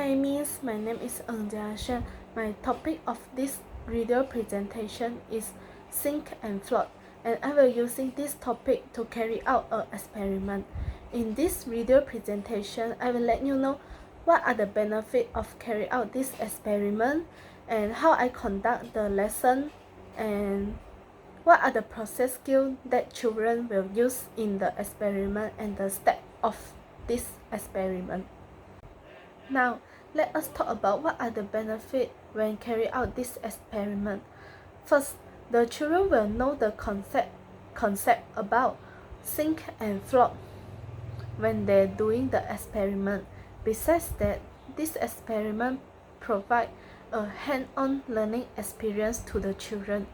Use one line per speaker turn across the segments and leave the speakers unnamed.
Hi Miss, my name is Ng Jia Shen. My topic of this video presentation is sink and float, and I will using this topic to carry out an experiment. In this video presentation, I will let you know what are the benefits of carry out this experiment and how I conduct the lesson and what are the process skills that children will use in the experiment and the step of this experiment. Now, let us talk about what are the benefits when carry out this experiment. First, the children will know the concept about sink and float when they're doing the experiment. Besides that, this experiment provides a hands-on learning experience to the children.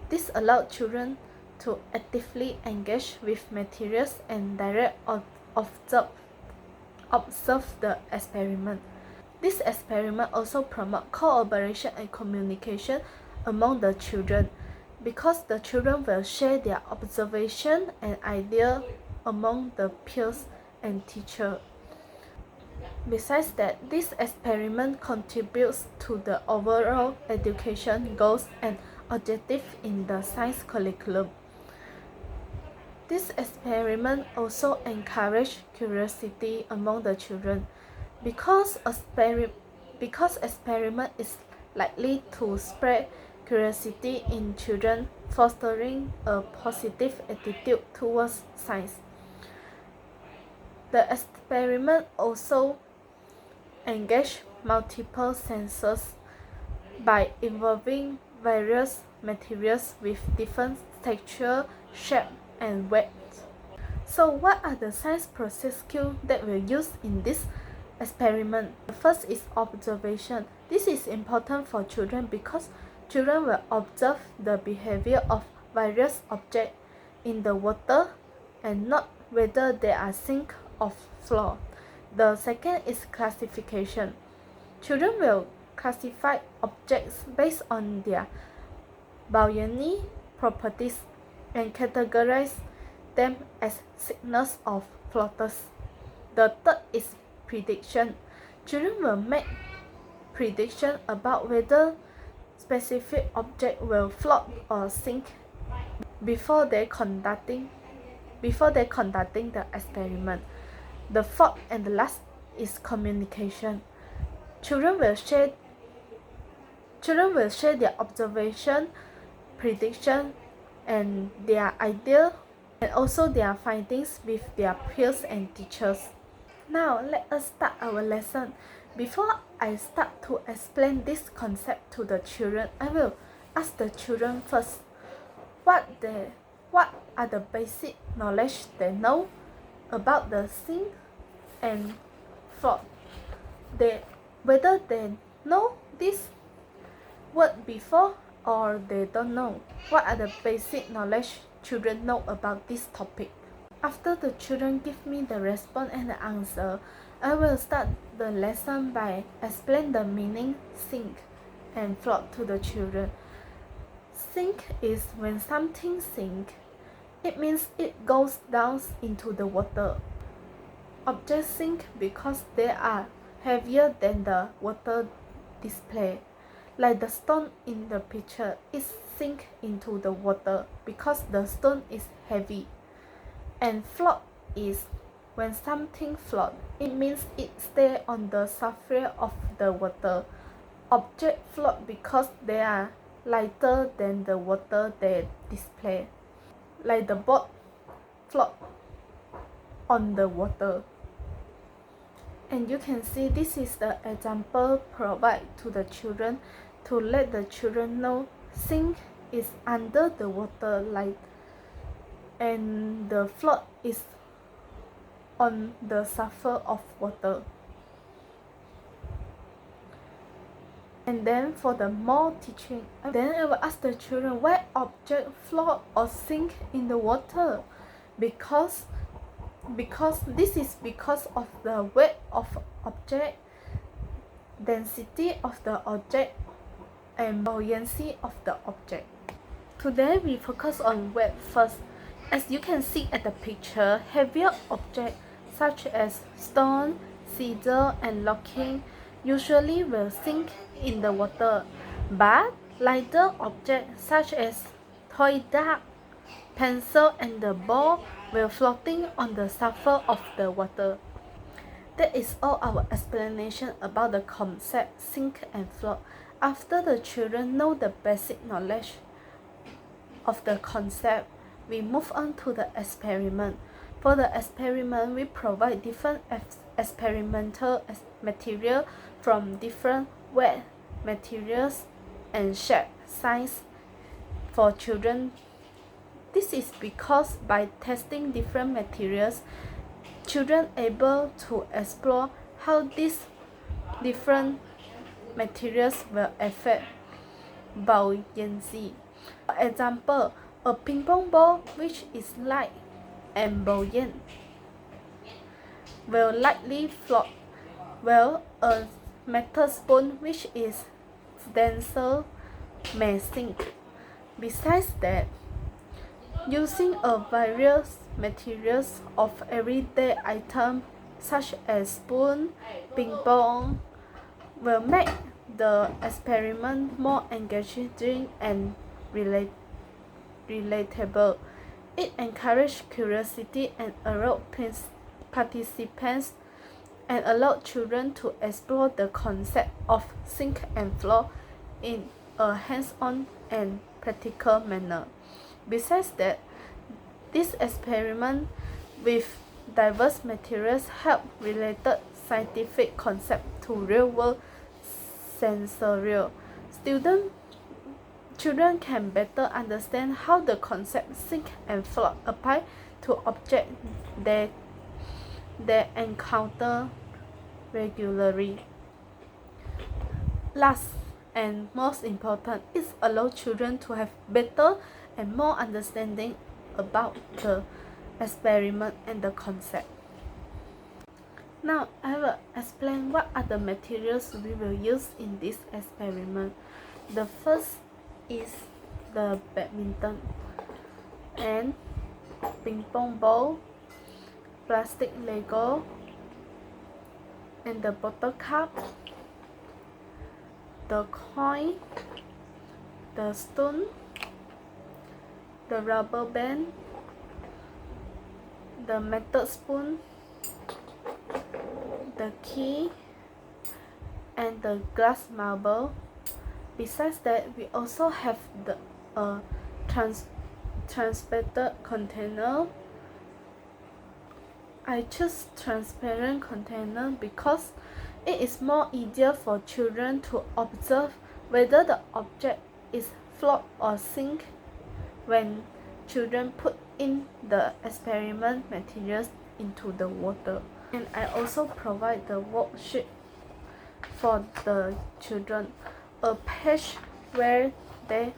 This allows children to actively engage with materials and direct observe the experiment. This experiment also promotes cooperation and communication among the children because the children will share their observation and ideas among the peers and teacher. Besides that, this experiment contributes to the overall education goals and objectives in the science curriculum. This experiment also encourages curiosity among the children because experiment is likely to spread curiosity in children, fostering a positive attitude towards science. The experiment also engages multiple senses by involving various materials with different texture, shape, and weight. So what are the science process skills that we'll use in this experiment? The first is observation. This is important for children because children will observe the behavior of various objects in the water and not whether they are sink or float. The second is classification. Children will classify objects based on their buoyancy properties and categorize them as sinkers or floaters. The third is prediction. Children will make prediction about whether specific object will float or sink before they conducting the experiment. The fourth and the last is communication. Children will share their observation, prediction, and their idea and also their findings with their peers and teachers. Now let us start our lesson. Before I start to explain this concept to the children, I will ask the children first what are the basic knowledge they know about the sink and float. Whether they know this word before or they don't know. What are the basic knowledge children know about this topic? After the children give me the response and the answer, I will start the lesson by explain the meaning sink and float to the children. Sink is when something sink. It means it goes down into the water. Objects sink because they are heavier than the water display. Like the stone in the picture, it sink into the water because the stone is heavy. And float is when something float. It means it stay on the surface of the water. Objects float because they are lighter than the water they display. Like the boat float on the water. And you can see this is the example provided to the children to let the children know sink is under the water and the float is on the surface of water. And then for the more teaching, then I will ask the children why object float or sink in the water because this is because of the weight of object, density of the object, and buoyancy of the object. Today we focus on weight first. As you can see at the picture, heavier objects such as stone, scissors, and locking usually will sink in the water, but lighter objects such as toy duck, pencil and the ball will floating on the surface of the water. That is all our explanation about the concept sink and float. After the children know the basic knowledge of the concept, we move on to the experiment. For the experiment, we provide different experimental material from different wet materials and shape, size for children. This is because by testing different materials, children able to explore how these different materials will affect buoyancy. For example, a ping pong ball which is light and buoyant will lightly float, while a metal spoon which is denser may sink. Besides that, using a various materials of everyday items such as spoon, ping pong will make the experiment more engaging and relatable. It encourages curiosity and allows participants and allows children to explore the concept of sink and float in a hands-on and practical manner. Besides that, this experiment with diverse materials help related scientific concepts to real-world scenario. Children can better understand how the concept sink and float apply to objects they encounter regularly. Last and most important is allow children to have better and more understanding about the experiment and the concept. Now I will explain what are the materials we will use in this experiment. The first is the badminton and ping pong ball, plastic Lego, and the bottle cup, the coin, the stone, the rubber band, the metal spoon, the key, and the glass marble. Besides that, we also have the transparent container. I choose transparent container because it is more easier for children to observe whether the object is float or sink when children put in the experiment materials into the water. And I also provide the worksheet for the children, a page where they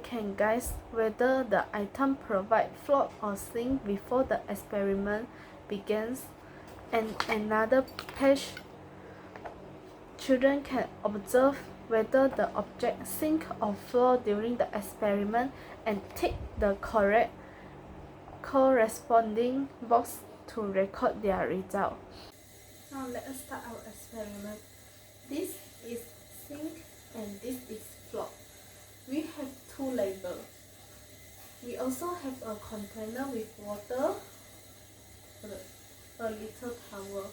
can guess whether the item provide float or sink before the experiment begins, and another page children can observe whether the object sink or float during the experiment and tick the corresponding box to record their result. Now let us start our experiment. This is sink and this is float. We have two labels. We also have a container with water, a little towel,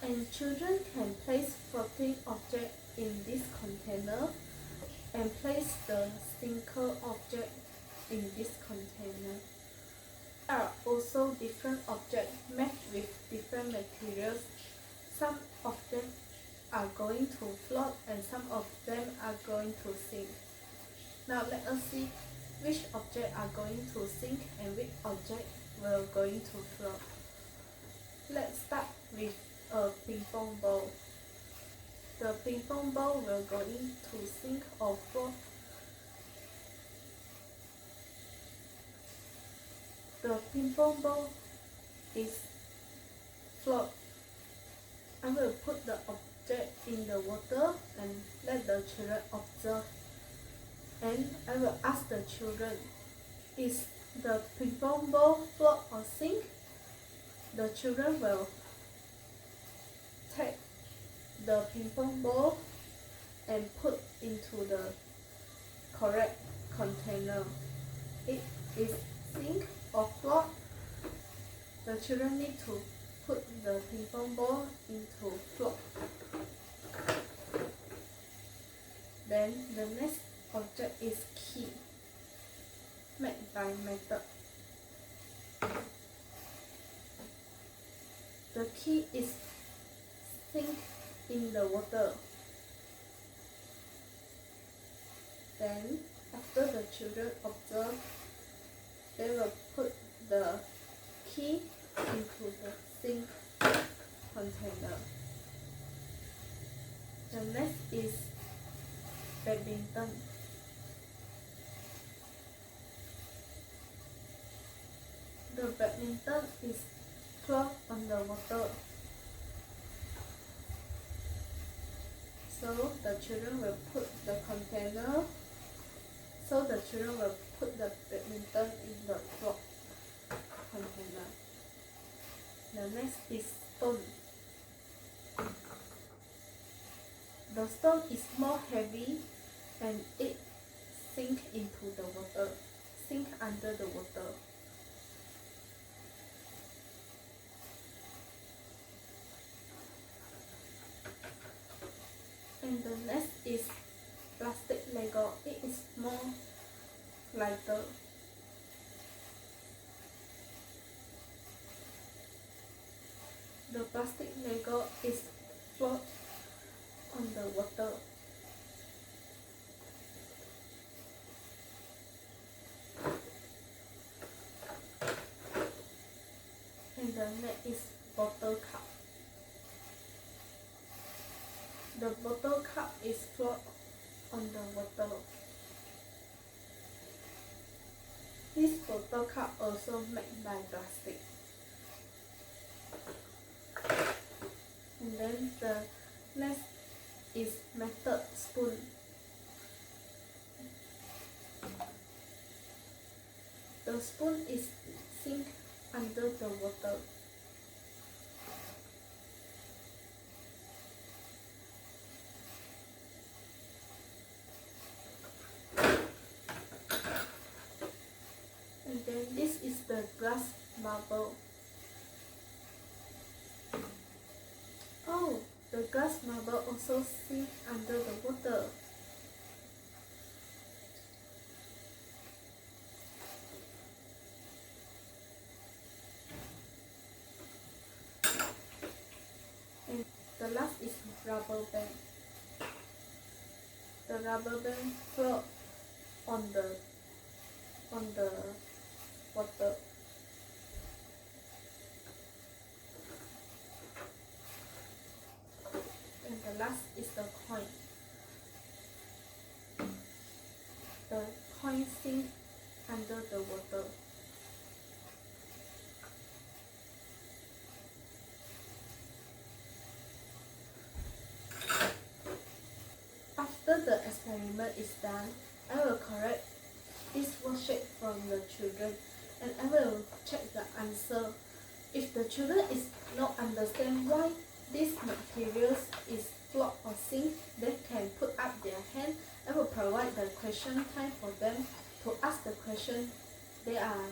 and children can place floating object in this container and place the sinker object in this container. There are also different objects made with different materials. Some of them are going to float and some of them are going to sink. Now let us see which objects are going to sink and which object will going to float. Let's start with a ping pong ball. The ping pong ball will going to sink or float. The ping pong ball is float. I will put the object in the water and let the children observe. And I will ask the children, is the ping pong ball float or sink? The children will take the ping pong ball and put into the correct container. It is sink or floor. The children need to put the ping pong ball into floor. Then the next object is key, made by metal. The key is sink in the water. Then, after the children observe, they will put the key into the sink container. The next is badminton. The badminton is float on the water. So the children will put the container. So the children will put the badminton in the float container. The next is stone. The stone is more heavy and it sink into the water, sink under the water. And the next is plastic Lego. It is more lighter. The plastic Lego is float on the water. And the next is bottle cup. The bottle cup is float on the water. This bottle cup also made by plastic. And then the next is metal spoon. The spoon is sink under the water. And then this is the glass marble. Oh, the glass marble also sink under the water. And the last is rubber band. The rubber band float on the water. And the last is the coin. The coin sink under the water. After the experiment is done, I will correct this worksheet from the children and I will check the answer. If the children is not understand why these materials is float or sink, they can put up their hand. I will provide the question time for them to ask the question they are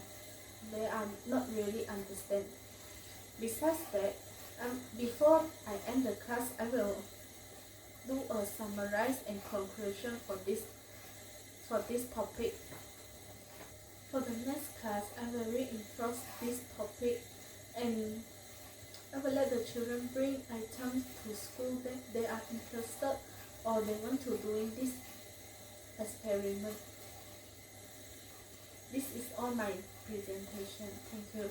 not really understand. Besides that, before I end the class, I will do a summarize and conclusion for this topic. For the next class, I will reinforce this topic and I will let the children bring items to school that they are interested or they want to doing this experiment. This is all my presentation. Thank you.